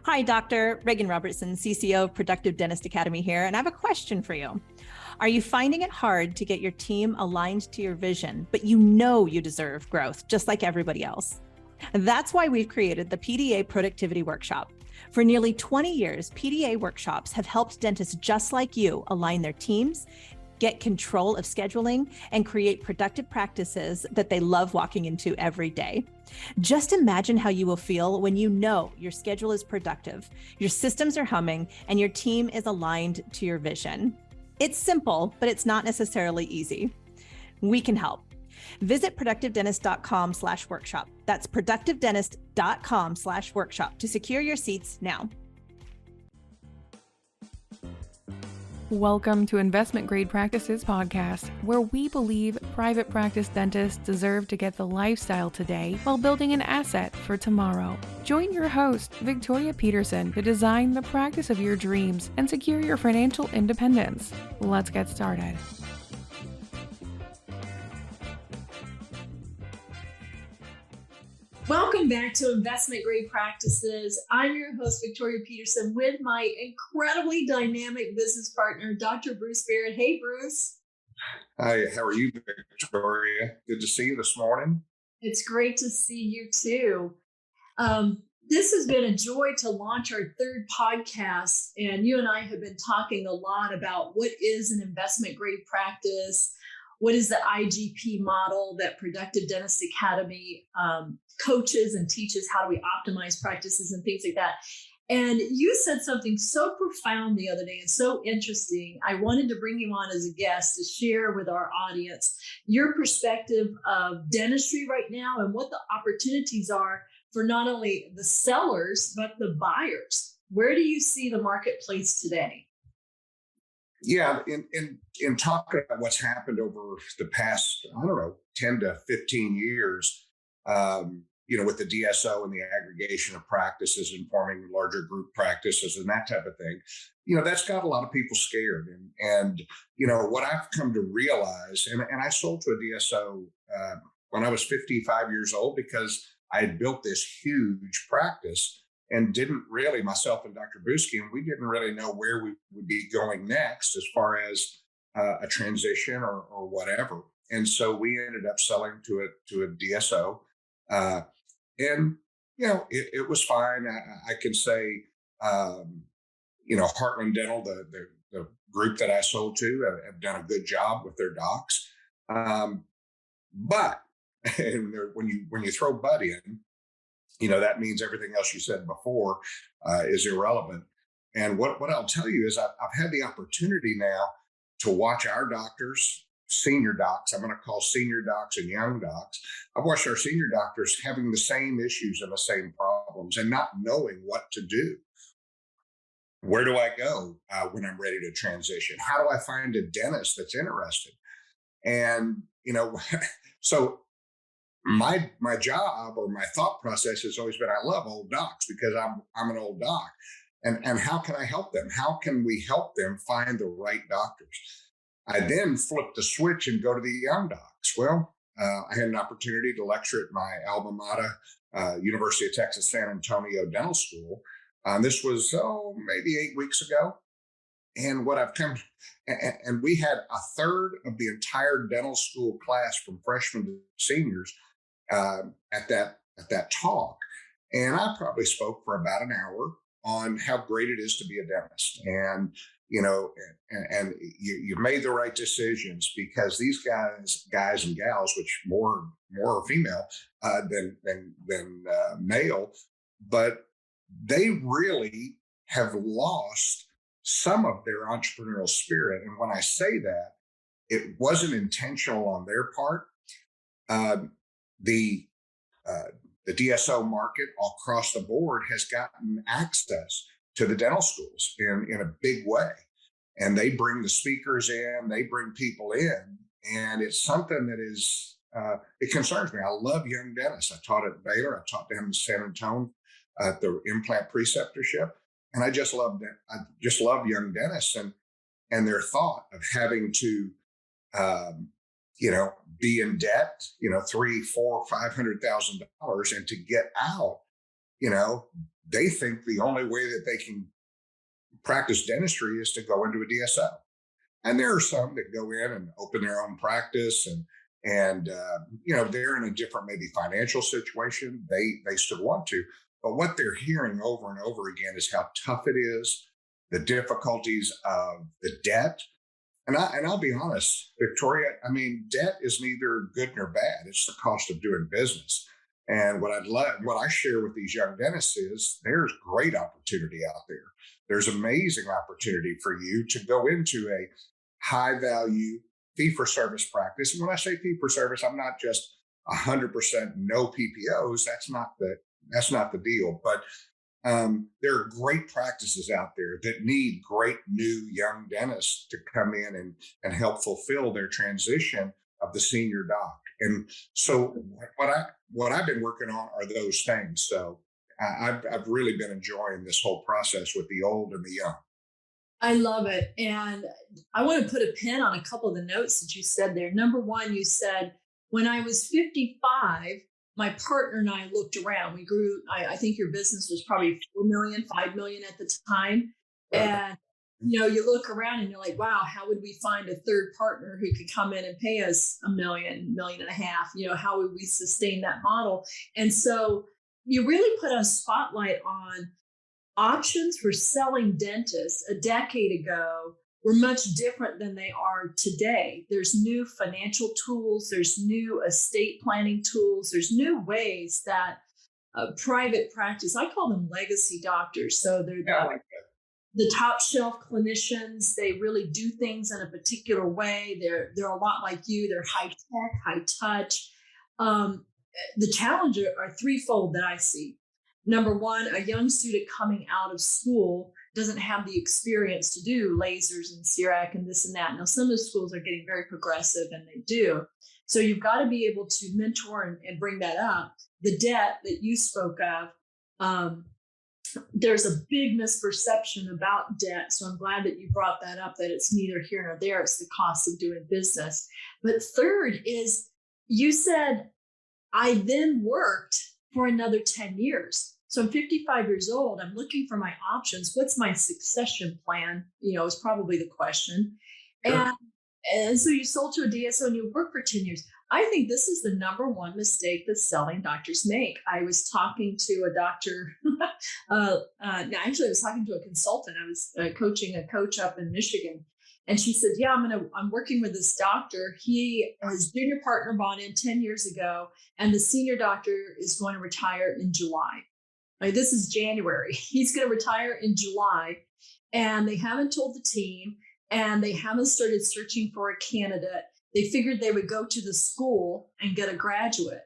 Hi, Dr. Reagan Robertson, CCO of Productive Dentist Academy here, and I have a question for you. Are you finding it hard to get your team aligned to your vision, but you know you deserve growth just like everybody else? That's why we've created the PDA Productivity Workshop. For nearly 20 years, PDA workshops have helped dentists just like you align their teams, get control of scheduling, and create productive practices that they love walking into every day. Just imagine how you will feel when you know your schedule is productive, your systems are humming, and your team is aligned to your vision. It's simple, but it's not necessarily easy. We can help. Visit productivedentist.com/workshop. That's productivedentist.com/workshop to secure your seats now. Welcome to Investment Grade Practices Podcast, where we believe private practice dentists deserve to get the lifestyle today while building an asset for tomorrow. Join your host, Victoria Peterson, to design the practice of your dreams and secure your financial independence. Let's get started. Welcome back to Investment Grade Practices. I'm your host, Victoria Peterson, with my incredibly dynamic business partner, Dr. Bruce Baird. Hey, Bruce. Hi, how are you, Victoria? Good to see you this morning. It's great to see you too. This has been a joy to launch our third podcast, and you and I have been talking a lot about what is an investment grade practice, what is the IGP model that Productive Dentist Academy coaches and teaches, how do we optimize practices and things like that. And you said something so profound the other day and so interesting. I wanted to bring you on as a guest to share with our audience your perspective of dentistry right now and what the opportunities are for not only the sellers, but the buyers. Where do you see the marketplace today? Yeah, in talking about what's happened over the past, 10 to 15 years, with the DSO and the aggregation of practices and forming larger group practices and that type of thing, that's got a lot of people scared. And what I've come to realize, and I sold to a DSO when I was 55 years old because I had built this huge practice and didn't really, myself and Dr. Busky, and we didn't really know where we would be going next as far as a transition or whatever. And so we ended up selling to a DSO. It was fine. I can say, Heartland Dental, the group that I sold to, have done a good job with their docs. But when you throw "but" in, that means everything else you said before is irrelevant. And what I'll tell you is I've had the opportunity now to watch our doctors, senior docs, I'm going to call senior docs and young docs. I've watched our senior doctors having the same issues and the same problems and not knowing what to do. Where do I go when I'm ready to transition? How do I find a dentist that's interested? And, so my job or my thought process has always been, I love old docs because I'm an old doc. And how can I help them? How can we help them find the right doctors? I then flipped the switch and go to the young docs. Well, I had an opportunity to lecture at my alma mater, University of Texas San Antonio Dental School. This was, maybe 8 weeks ago. And and we had a third of the entire dental school class from freshmen to seniors at that talk. And I probably spoke for about an hour on how great it is to be a dentist. And, and you made the right decisions because these guys and gals, which more are female than male, but they really have lost some of their entrepreneurial spirit. And when I say that, it wasn't intentional on their part. The DSO market all across the board has gotten access to the dental schools in a big way. And they bring the speakers in, they bring people in, and it's something that is, it concerns me. I love young dentists. I taught at Baylor. I taught them in San Antonio at the implant preceptorship. And I just love young dentists and their thought of having to, be in debt, $300,000, $400,000, $500,000, and to get out, they think the only way that they can practice dentistry is to go into a DSO. And there are some that go in and open their own practice, and they're in a different maybe financial situation. They still want to, but what they're hearing over and over again is how tough it is, the difficulties of the debt. And I'll be honest, Victoria, I mean, debt is neither good nor bad. It's the cost of doing business. And what I share with these young dentists is there's great opportunity out there. There's amazing opportunity for you to go into a high value fee for service practice. And when I say fee for service, I'm not just 100% no PPOs. That's not the deal. But there are great practices out there that need great new young dentists to come in and help fulfill their transition of the senior doc. And so what I've been working on are those things. So I've really been enjoying this whole process with the old and the young. I love it. And I want to put a pin on a couple of the notes that you said there. Number one, you said, when I was 55, my partner and I looked around. We grew, I think your business was probably 4 million, 5 million at the time. And, you look around and you're like, wow, how would we find a third partner who could come in and pay us $1 million, $1.5 million? How would we sustain that model? And so you really put a spotlight on options for selling dentists a decade ago were much different than they are today. There's new financial tools, there's new estate planning tools, there's new ways that private practice, I call them legacy doctors. So they're the top shelf clinicians. They really do things in a particular way. They're a lot like you. They're high tech, high touch. The challenges are threefold that I see. Number one, a young student coming out of school doesn't have the experience to do lasers and CEREC and this and that. Now, some of the schools are getting very progressive, and they do. So you've got to be able to mentor and bring that up. The debt that you spoke of, there's a big misperception about debt. So I'm glad that you brought that up, that it's neither here nor there. It's the cost of doing business. But third is, you said, I then worked for another 10 years. So I'm 55 years old. I'm looking for my options. What's my succession plan? Is probably the question. Sure. And so you sold to a DSO and you worked for 10 years. I think this is the number one mistake that selling doctors make. I was talking to a doctor. Actually, I was talking to a consultant. I was coaching a coach up in Michigan. And she said, yeah, I'm working with this doctor. His junior partner bought in 10 years ago, and the senior doctor is going to retire in July. This is January. He's going to retire in July, and they haven't told the team, and they haven't started searching for a candidate. They figured they would go to the school and get a graduate.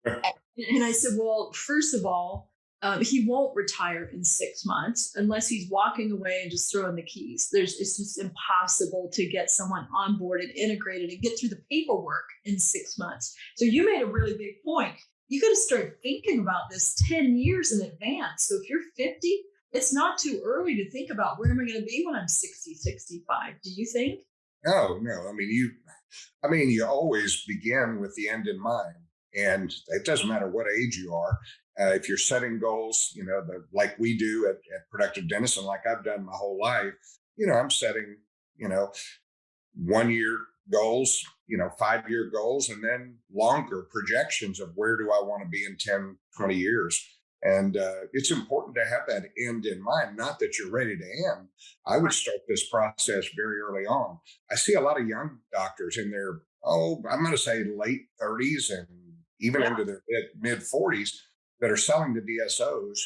And I said, well, first of all, he won't retire in 6 months unless he's walking away and just throwing the keys. It's just impossible to get someone onboarded, integrated, and get through the paperwork in 6 months. So you made a really big point. You got to start thinking about this 10 years in advance. So if you're 50, it's not too early to think about, where am I going to be when I'm 60, 65? Do you think? No. I mean, you always begin with the end in mind, and it doesn't matter what age you are. If you're setting goals, like we do at Productive Dentist, and like I've done my whole life, I'm setting, 1 year goals, 5-year goals, and then longer projections of where do I want to be in 10, 20 years. And it's important to have that end in mind, not that you're ready to end. I would start this process very early on. I see a lot of young doctors in their, I'm going to say late 30s and even into their mid 40s that are selling to DSOs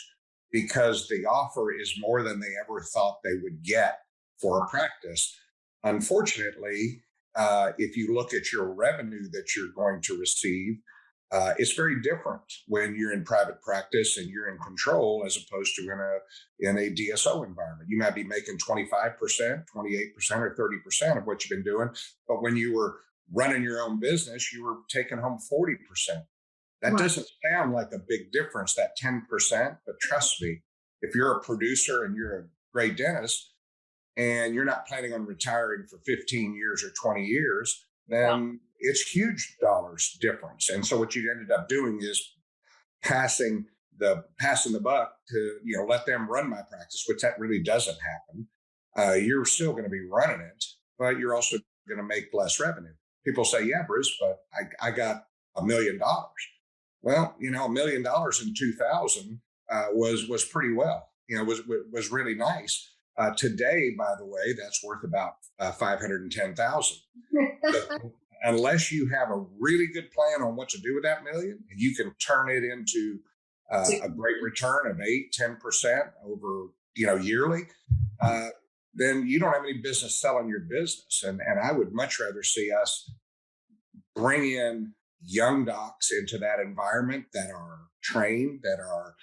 because the offer is more than they ever thought they would get for a practice. Unfortunately, if you look at your revenue that you're going to receive, it's very different when you're in private practice and you're in control as opposed to in a DSO environment. You might be making 25%, 28%, or 30% of what you've been doing. But when you were running your own business, you were taking home 40%. That doesn't sound like a big difference, that 10%, but trust me, if you're a producer and you're a great dentist and you're not planning on retiring for 15 years or 20 years, then it's huge dollars difference. And so what you ended up doing is passing the passing the buck to, let them run my practice, which that really doesn't happen. You're still going to be running it, but you're also going to make less revenue. People say, yeah, Bruce, but I got $1 million. Well, $1 million in 2000 was pretty well, was really nice. Today, by the way, that's worth about 510,000. So, unless you have a really good plan on what to do with that million, and you can turn it into a great return of 8-10% over, yearly, then you don't have any business selling your business. And I would much rather see us bring in young docs into that environment that are trained, that are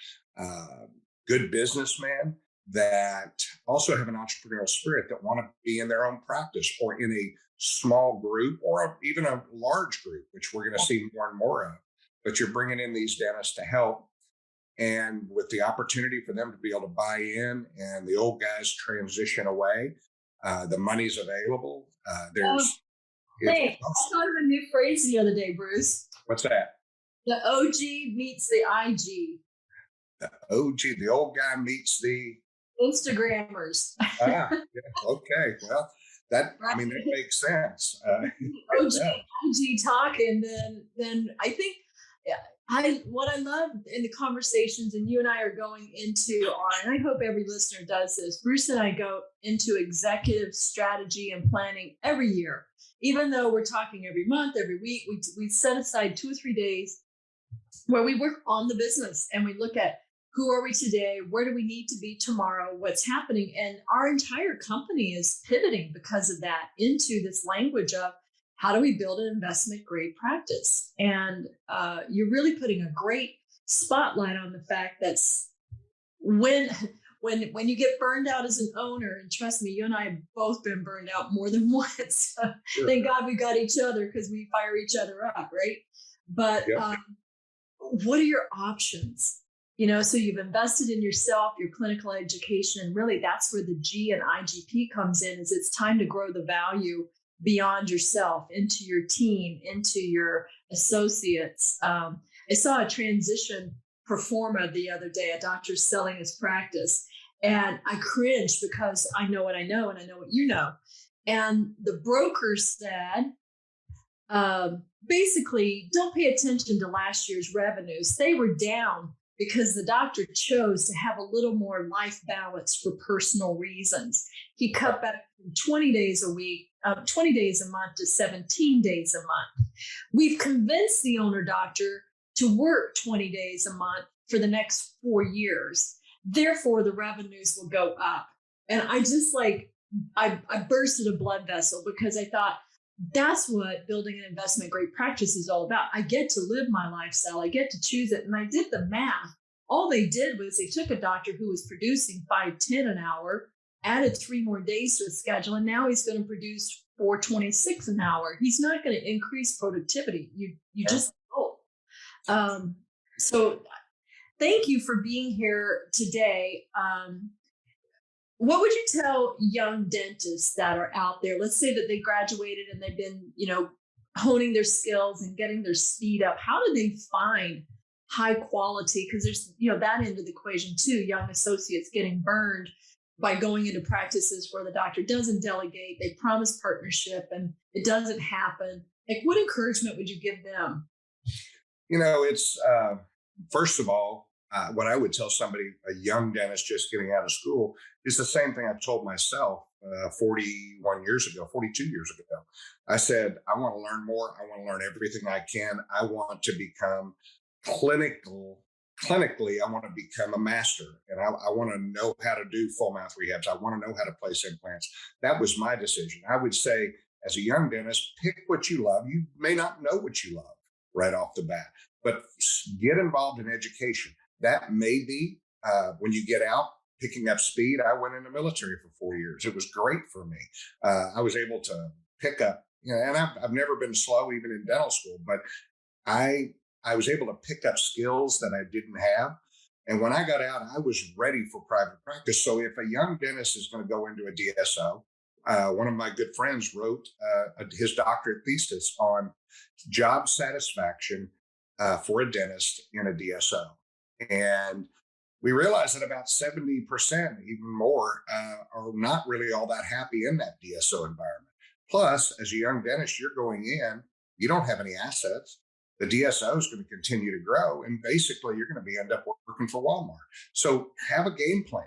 good businessmen, that also have an entrepreneurial spirit, that want to be in their own practice or in a small group or even a large group, which we're going to see more and more of. But you're bringing in these dentists to help, and with the opportunity for them to be able to buy in and the old guys transition away, the money's available. Hey, I thought of a new phrase the other day, Bruce. What's that? The OG meets the IG. The OG, the old guy meets the Instagrammers. Yeah, okay. Well, that makes sense. OG, IG talk, and then I think what I love in the conversations, and you and I are going into and I hope every listener does this. Bruce and I go into executive strategy and planning every year, even though we're talking every month, every week. We set aside 2 or 3 days where we work on the business and we look at who are we today, where do we need to be tomorrow, what's happening, and our entire company is pivoting because of that into this language of how do we build an investment grade practice? And you're really putting a great spotlight on the fact that when you get burned out as an owner, and trust me, you and I have both been burned out more than once. Sure. Thank God we got each other, because we fire each other up, right? But what are your options? So you've invested in yourself, your clinical education, and really that's where the G and IGP comes in. Is it's time to grow the value beyond yourself, into your team, into your associates. I saw a transition performer the other day, a doctor selling his practice, and I cringed because I know what I know and I know what you know. And the broker said, basically, don't pay attention to last year's revenues. They were down because the doctor chose to have a little more life balance for personal reasons. He cut back from 20 days a month to 17 days a month. We've convinced the owner doctor to work 20 days a month for the next 4 years. Therefore, the revenues will go up. And I just I bursted a blood vessel, because I thought, that's what building an investment grade practice is all about. I get to live my lifestyle. I get to choose it. And I did the math. All they did was they took a doctor who was producing $5.10 an hour, added 3 more days to his schedule, and now he's going to produce $4.26 an hour. He's not going to increase productivity. You just don't. So thank you for being here today. What would you tell young dentists that are out there? Let's say that they graduated and they've been, honing their skills and getting their speed up. How do they find high quality? Because there's, that end of the equation too. Young associates getting burned by going into practices where the doctor doesn't delegate. They promise partnership and it doesn't happen. What encouragement would you give them? It's first of all, what I would tell somebody, a young dentist just getting out of school, is the same thing I told myself 42 years ago. I said, I want to learn more. I want to learn everything I can. I want to become clinically, I want to become a master, and I want to know how to do full mouth rehabs. I want to know how to place implants. That was my decision. I would say, as a young dentist, pick what you love. You may not know what you love right off the bat, but get involved in education. That may be when you get out, picking up speed. I went in the military for 4 years. It was great for me. I was able to pick up, and I've never been slow even in dental school, but I was able to pick up skills that I didn't have. And when I got out, I was ready for private practice. So if a young dentist is going to go into a DSO, one of my good friends wrote his doctorate thesis on job satisfaction for a dentist in a DSO. And we realized that about 70%, even more, are not really all that happy in that DSO environment. Plus, as a young dentist, you're going in, you don't have any assets. The DSO is going to continue to grow, and basically, you're going to end up working for Walmart. So, have a game plan.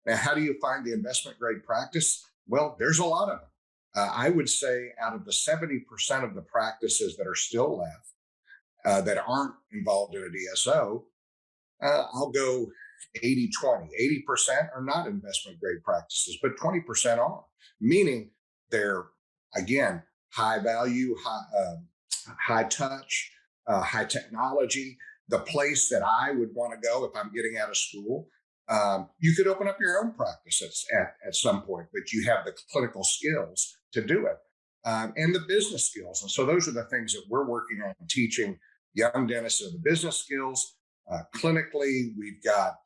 Now, how do you find the investment grade practice? Well, there's a lot of them. I would say out of the 70% of the practices that are still left that aren't involved in a DSO, I'll go 80-20. 80% are not investment grade practices, but 20% are, meaning they're, again, high value, high touch, high technology, the place that I would want to go if I'm getting out of school. You could open up your own practice at some point, but you have the clinical skills to do it and the business skills. And so those are the things that we're working on teaching young dentists of the business skills. Clinically, we've got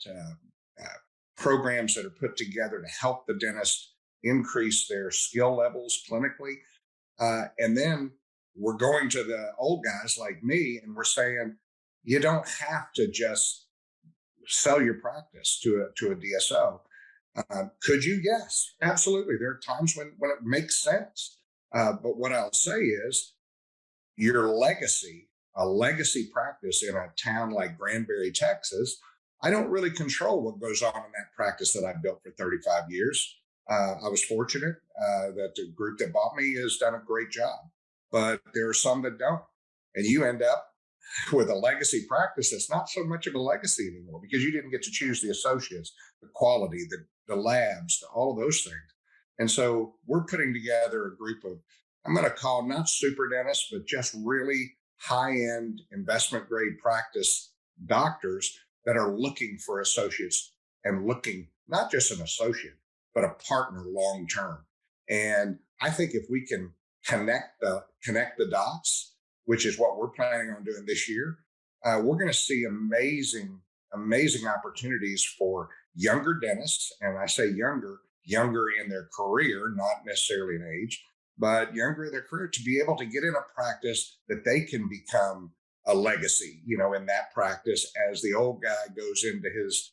programs that are put together to help the dentist increase their skill levels clinically. And then we're going to the old guys like me, and we're saying, you don't have to just sell your practice to a DSO. Could you? Yes, absolutely. There are times when it makes sense. But what I'll say is your legacy, a legacy practice in a town like Granbury, Texas, I don't really control what goes on in that practice that I've built for 35 years. I was fortunate that the group that bought me has done a great job, but there are some that don't. And you end up with a legacy practice that's not so much of a legacy anymore because you didn't get to choose the associates, the quality, the labs, all of those things. And so we're putting together a group of, I'm going to call not super dentists, but just really high-end investment grade practice doctors that are looking for associates and looking not just an associate, but a partner long-term. And I think if we can connect the dots, which is what we're planning on doing this year, we're going to see amazing opportunities for younger dentists. And I say younger in their career, not necessarily in age, but younger in their career, to be able to get in a practice that they can become a legacy, in that practice as the old guy goes into his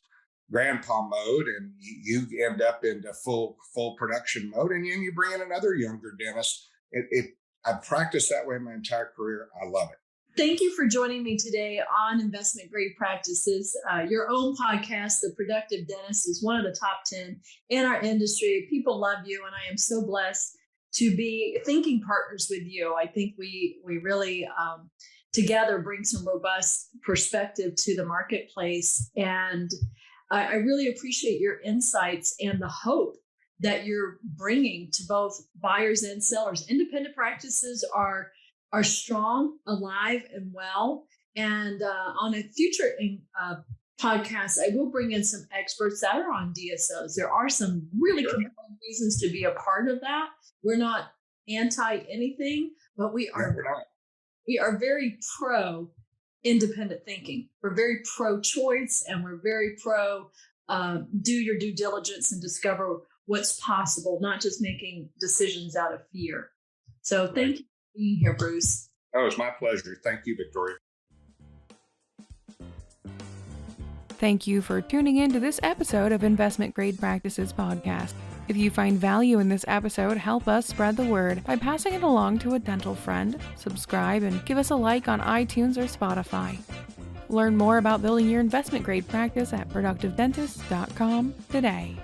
grandpa mode and you end up into full production mode, and then you bring in another younger dentist. I've practiced that way my entire career. I love it. Thank you for joining me today on Investment Grade Practices. Your own podcast, The Productive Dentist, is one of the top 10 in our industry. People love you, and I am so blessed to be thinking partners with you. I think we really together bring some robust perspective to the marketplace. And I really appreciate your insights and the hope that you're bringing to both buyers and sellers. Independent practices are strong, alive, and well. And on a future podcast, I will bring in some experts that are on DSOs. There are some really compelling reasons to be a part of that. We're not anti anything, but we are very pro independent thinking. We're very pro choice, and we're very pro do your due diligence and discover what's possible, not just making decisions out of fear. So thank you for being here, Bruce. Oh, it's my pleasure. Thank you, Victoria. Thank you for tuning in to this episode of Investment Grade Practices Podcast. If you find value in this episode, help us spread the word by passing it along to a dental friend, subscribe, and give us a like on iTunes or Spotify. Learn more about building your investment grade practice at productivedentist.com today.